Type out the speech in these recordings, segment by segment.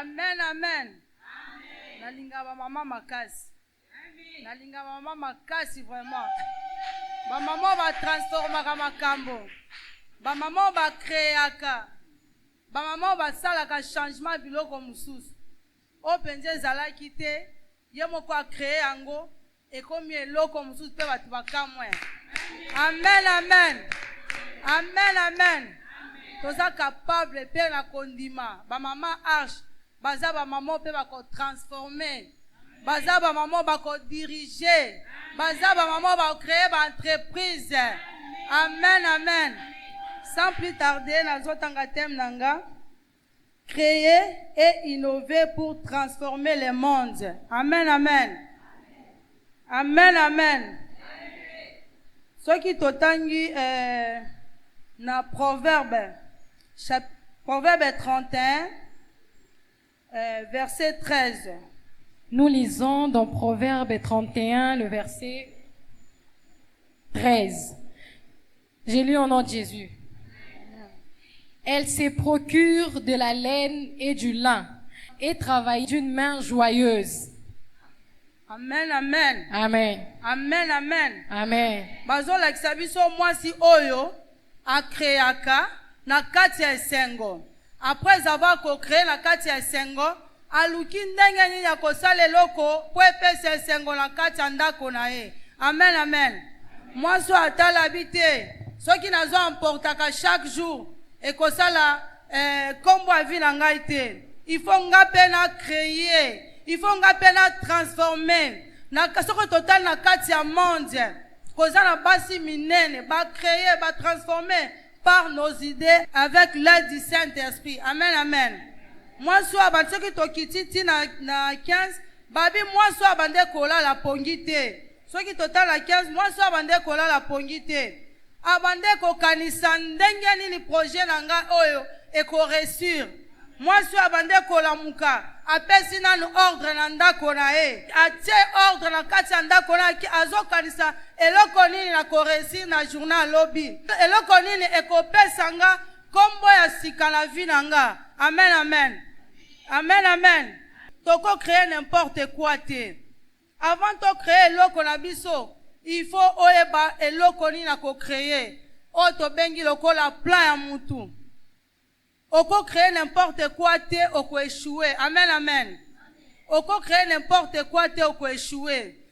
Amen, amen. Nalinga ba mama makasi. Nalinga ba mama makasi vraiment. Ba mama ba transformaka makambo. Ba mama ba créaka. Ba mama ba salaka changement biloko mususu. Openje ezalaki te, ye moko a créé yango ekomi eloko mususu pe batu bakamwe. Amen, amen. Amen, amen. Toza capable pe na kondima. Ba mama arche, baza ba mama pe bako transformer. Baza ba mama bako diriger. Baza ba mama bako créer ba entreprise. Amen, amen. Sans plus tarder, nazotanga thème nanga. Créer et innover pour transformer le monde. Amen, amen. Amen, amen. Ce qui totangi na Proverbe 31, verset 13. Nous lisons dans Proverbe 31, le verset 13. J'ai lu au nom de Jésus. Elle se procure de la laine et du lin et travaille d'une main joyeuse. Amen, amen. Amen. Amen, amen. Amen. Bazo la kisabiso mwasi oyo a créaka na kati ya esengo. Après avoir co-créé na kati ya esengo, aluki ndenge nini ya kosala eloko po epesa esengo na kati ya ndako na ye. Amen, amen. Mwasi atala bite soki nazo emportaka chaque jour et kosala kombo avi na ngai te. Il faut nga pe na créer. Il faut nga pe na transformer. Na kasoko total na kati ya monde. Koza na basi minene, ba créer, ba transformer par nos idées avec l'aide du Saint-Esprit. Amen, amen. Moi soit ba soki tokititi na 15, babi moi soit bande kola la pongite. Soki total na 15, moi soit bande kola la pongite. Abande ko kanisa ndenge nini projet nanga oyo eko réussir. Moi suis abande ko la muka apesi na ordre na ndako na e atie ordre na kati ya ndako na ki azo kanisa eloko nini na ko réussir na journal lobby eloko nini eko pesa nga kombo ya sika na vie nanga. Amen, amen. Amen, amen. Toko créer n'importe quoi te. Avant to créer eloko na biso il faut oyeba eloko nini na ko créer. O to bengi loko la plan ya mutu. Oko créer n'importe quoi te oko échouer. Amen, amen. Oko créer n'importe quoi te oko échouer.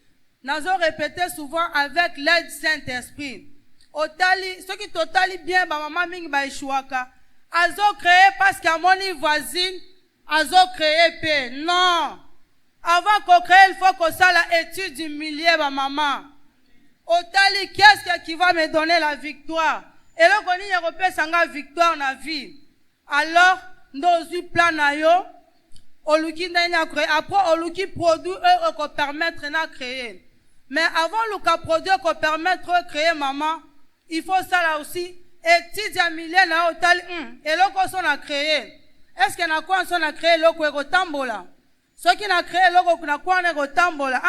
Nazo répéter souvent avec l'aide Saint-Esprit. Otali, ce qui totali bien ba maman mingi ba échouaka. Azo créer parce qu'à mon voisine, azo créer pe. Non. Avant qu'on crée, il faut qu'on sache l'étude du milieu ba maman. Otali, qu'est-ce qui va me donner la victoire? Et là, on y repère sanga victoire na vie. Alors, nos plans na yo, oluki na créer. Après, oluki produit qu'on permettre na créer. Mais avant le produit qu'on permettre de créer maman, il faut ça là aussi. Étude du milieu na otali, et là qu'on s'en a créé. Est-ce qu'il y a quoi on a créé l'eau qu'on tambola? Ce qui a créé l'eau qu'on a quoi on a tambola?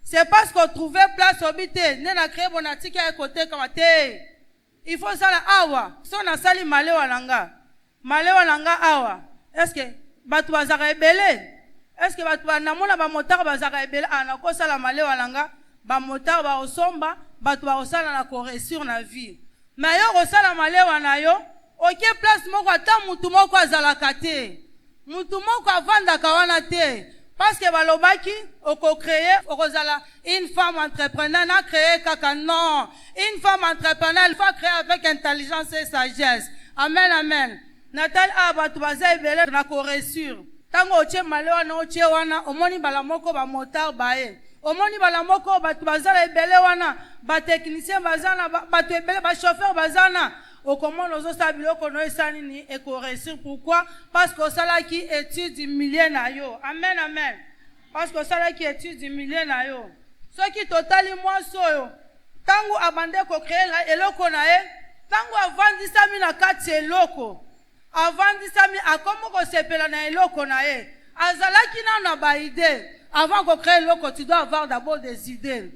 C'est parce qu'on trouvait place au bité. N'est n'a créé bon article à côté comme té. Il faut ça là awa. Si on a sali malé walanga. Malé walanga awa. Est-ce que batu bazara ebele? Est-ce que batu banamona ba motard bazara ebele? Na ko sala malé walanga. Ba motard ba osomba. Batu ba osala na ko réussir na vie. Mais yo osala malé wana yo. Ok place moko ata mutu moko azalaka te. Mutu moko avandaka wana te. Parce que balobaki, oko créer, okozala une femme entrepreneur, n'a créé kaka non. Une femme entrepreneur, il faut créer avec intelligence et sagesse. Amen, amen. Natal abatu baza ebele na ko réussir. Tango oche malewa na oche wana, omoni bala moko ba motard bae. Omoni bala moko batu bazala ebele wana, ba technicien bazana, batu ebele ba chauffeur bazana. Au comment nous avons stabilisé qu'on a essayé et qu'on réussit. Pourquoi? Parce que ça là qui étudie du millier na yo. Amen, amen. Parce que ça là qui étudie du millier na yo. Ce qui totalement moi soyo. Tango abandé ko créer la eloko na e. Tango avant disami na kati eloko. Avant disami a comment ko sepela na eloko na e. Azala ki na ba idée. Avant ko créer eloko, tu dois avoir d'abord des idées.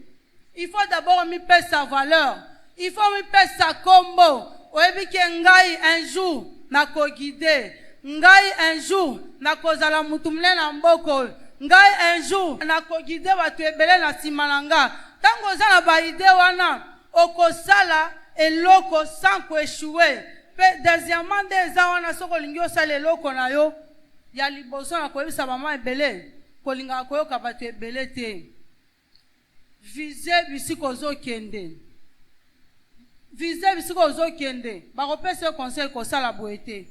Il faut d'abord mi payer sa valeur. Il faut mi payer sa combo. Oyebi ke ngai un jour na ko guider ngai un jour nakozala mutu munene na mboko, ngai un jour nakogide bato ebele na nsima na nga. Ntango oza na baide wana okosala eloko sans koéchouer. Pe deuxièmement nde eza wana soki olingi osala eloko na yo ya liboso na koyebisa mama ebele kolingaka koyoka bato ebele te. Vize bisika ozokende, vize bisika ozokende bakopesa yo conseil kosala boye te.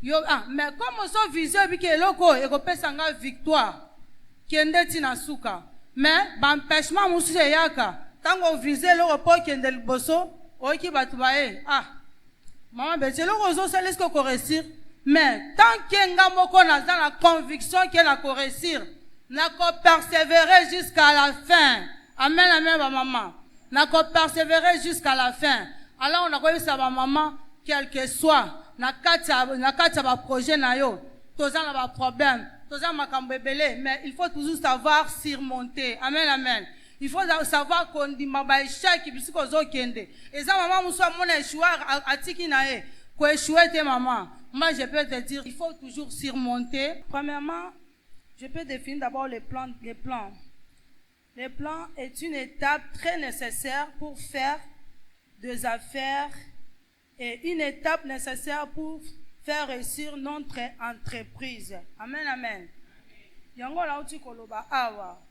Mais comme ozo vize obiki eloko ekopesa nga victoire kende tina suka. Mais bampêchement mosusu eyaka ntango vize eloko mpo okende liboso oyoki bato baye mama beti eloko ozosala eske okoresir. Mais tant ke nga moko naza na conviction ke nakoresir, nakopersévérer jusqu'à la fin. Amen, amen, ba maman. Nakopersévérer jusqu'à la fin. Alors on a koyebisa ba maman quel que soit na kati ba projet na yo, toza na ba problème, toza makambo ebele, mais il faut toujours savoir surmonter. Amen, amen. Il faut savoir kondima ba échec bisiko zokende. Eza maman muso amona échouer atiki na e. Ko échouer te maman. Moi je peux te dire, il faut toujours surmonter. Premièrement, je peux définir d'abord les plans. Les plans est une étape très nécessaire pour faire des affaires et une étape nécessaire pour faire réussir notre entreprise. Amen, amen. Yango la uti koloba awa.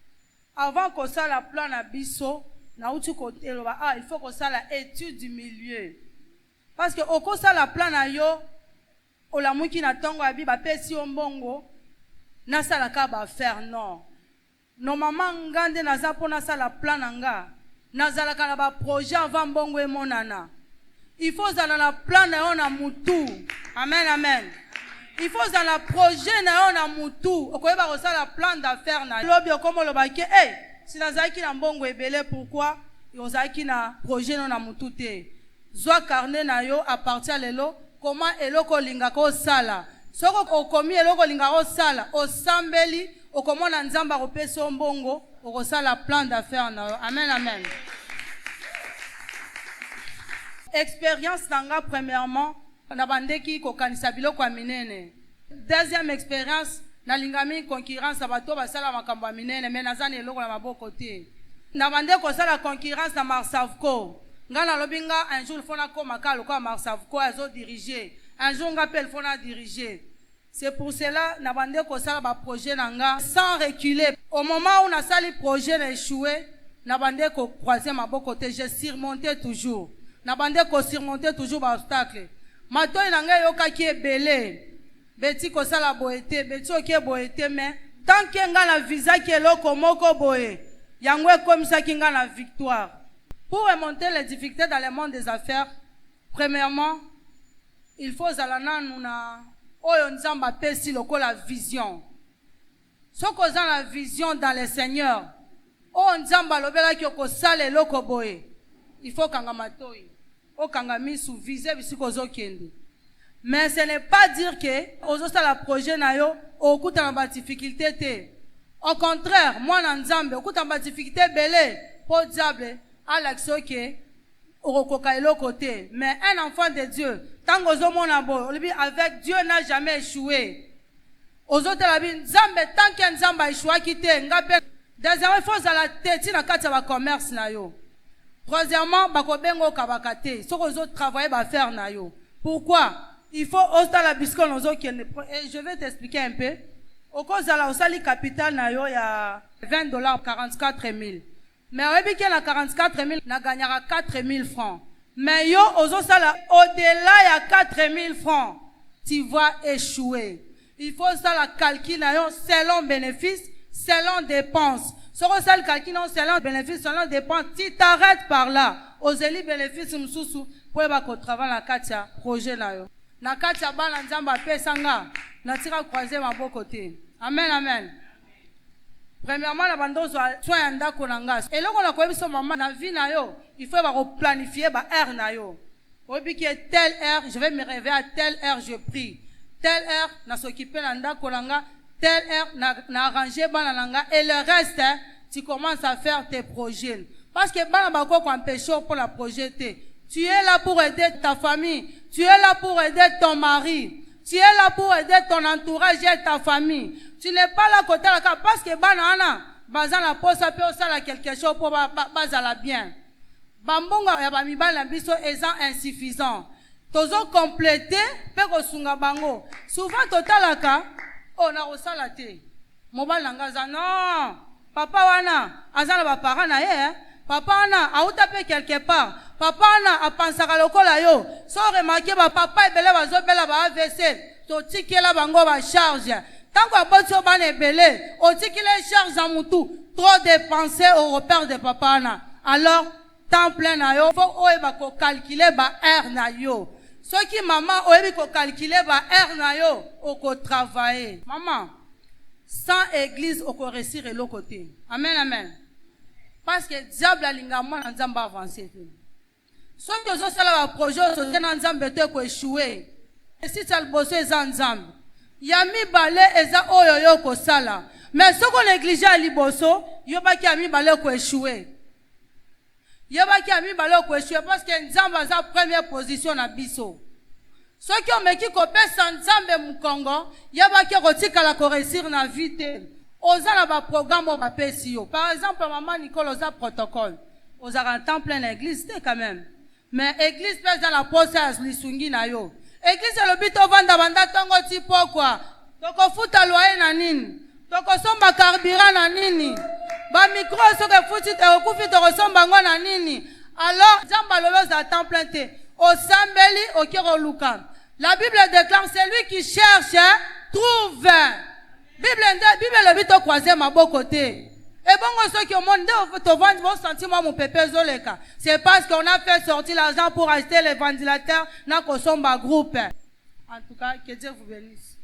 Avant que ça la plan na biso, na uti koloba il faut que ça la étude du milieu. Parce que au ça la plan na yo, o la muki na tongo abi ba pesi ombongo, na sala ka ba faire non. Normalement ngande naza pona sala plan nga nazala kana ba projet avant bongo emonana. Il faut zala na plan na yo na mutu. Amen, amen. Il faut zala projet na yo na mutu okoyeba ko sala plan d'affaires na lobi okomo lobaki si nazaki na mbongo ebele pourquoi yozaki na projet na mutu te. Zwa carnet na yo à partir lelo comment eloko linga ko sala soko okomi eloko linga ko sala osambeli okomona nzamba kopesa ombongo okosala plan d'affaires na yo. Amen, amen. Expérience nanga premièrement na bandeki kokanisa biloko ya minene. Deuxième expérience na lingami concurrence abato basala makambo ya minene mais nazana eloko na maboko te. Na bande kosala concurrence na Marsavco. Nga na lobinga un jour fona koma ka lokwa Marsavco azo diriger. Un jour nga pel fona diriger. C'est pour cela na bande kosala ba projet nanga sans reculer. Au moment où na sali projet na échoué, na bande ko croiser maboko te, j'ai surmonté toujours. Na bande ko surmonter toujours ba obstacle. Mato nanga yoka ki ebele. Beti kosala boete, beti okie boete mais tant que nga na visa ki eloko moko boye, yango ekomisa ki nga na victoire. Pour remonter les difficultés dans le monde des affaires, premièrement, il faut zalana nuna oyo nzamba pesi lokola vision. Soko za la vision dans le Seigneur. O nzamba lobela ki okosala eloko boye. Il faut kanga matoi. O kanga misu viser bisiko zokende. Mais ce n'est pas dire que ozosala projet na yo okuta na ba difficulté te. Au contraire, moi na nzambe okuta na ba difficulté belé po diable à l'action que orokoka eloko te. Mais un enfant de Dieu, tango zomona bo, avec Dieu n'a jamais échoué. Ozotela bi nzambe tant que nzamba échoua kite ngape. Deuxièmement, il faut zala teti na kati ba commerce na yo. Troisièmement, bakobengo kabakate. Soko zo travailler ba faire na yo. Pourquoi? Il faut osta la bisco nozo qui et je vais t'expliquer un peu. Au cause la osali capital na yo ya $20 44 000. Mais oyebi ke na 44 000 na gagnera 4 000 francs. Mais yo ozo sala au-delà ya 4 000 francs, tu vas échouer. Il faut ça la calcul na yo selon bénéfice, selon dépenses. Soko sala calcul na selon bénéfice, selon dépenses, tu t'arrêtes par là. Ozeli bénéfice mususu pour ba ko travailler na katia projet na yo. Na katia bana nzamba pesa nga na tira croiser maboko te. Amen, amen. Premièrement, la bande soit un ndako nanga. Et là, on a quoi so maman na vie na yo, il faut ba planifier ba heure na yo. Obi qui est telle heure, je vais me réveiller à telle heure, je prie. Telle heure, na s'occuper na ndako nanga, telle heure na arranger bana nanga et le reste, tu commences à faire tes projets. Parce que bana ba ko empêcher pour la projeter. Tu es là pour aider ta famille, tu es là pour aider ton mari. Tu es là pour aider ton entourage et ta famille. Tu n'es pas là côté la parce que banana, bazan la pose peut aussi quelque chose pour bazala bien. Bambonga ya bamibala biso ezan insuffisant. Tozo compléter pe ko sunga bango. Souvent totalaka on a osala te. Mobile nanga non. Papa wana azala ba parents na ye. Papa wana auta pe quelque part. Papa wana apansaka lokola yo. So remarquer ba papa ebele bazo bela ba AVC. To tikela bango ba charge. Tant que botso ban ebele, o tikile charge en mutu. Trop dépenser au repère de papa wana. Alors temps plein na yo, faut oeba ko calculer ba heure na yo. Ce qui maman oebi ko calculer ba heure na yo, o ko travailler. Maman, sans église o ko réussir de l'autre côté. Amen, amen. Parce que diable a l'ingament na nzamba avancer. Ce que zo sala ba projet so na nzambe te ko échouer. Et si ça le bosso eza nzambe. Yami balé eza oyo yo ko sala. Mais ce qu'on néglige à liboso, yo ba ki ami balé ko échouer. Yabaki ami balo ko échouer parce que nzamba za première position na biso. Ceux qui ont meki ko pesa nzambe mukongo, yabaki ko tikala ko réussir na vite. Oza na ba programme ba pesi yo. Par exemple, maman Nicole oza protocole. Oza en temps plein l'église quand même. Mais église pèse dans la poste à lisungi na yo. Église le bito vanda banda tongo ti pokwa. Toko futa loyer na nini? Toko somba carburant na nini? Ba micro so ke futi te okufi to resomba ngo na nini. Alors nzamba lolo za temps plein te. O sambeli o kiro luka. La Bible déclare celui qui cherche trouve. Bible le bito croiser maboko te. Et bon ceux qui au monde to vendre vont sentir moi mon pépé zoleka. C'est parce qu'on a fait sortir l'argent pour acheter les ventilateurs na kosomba groupe. En tout cas, que Dieu vous bénisse.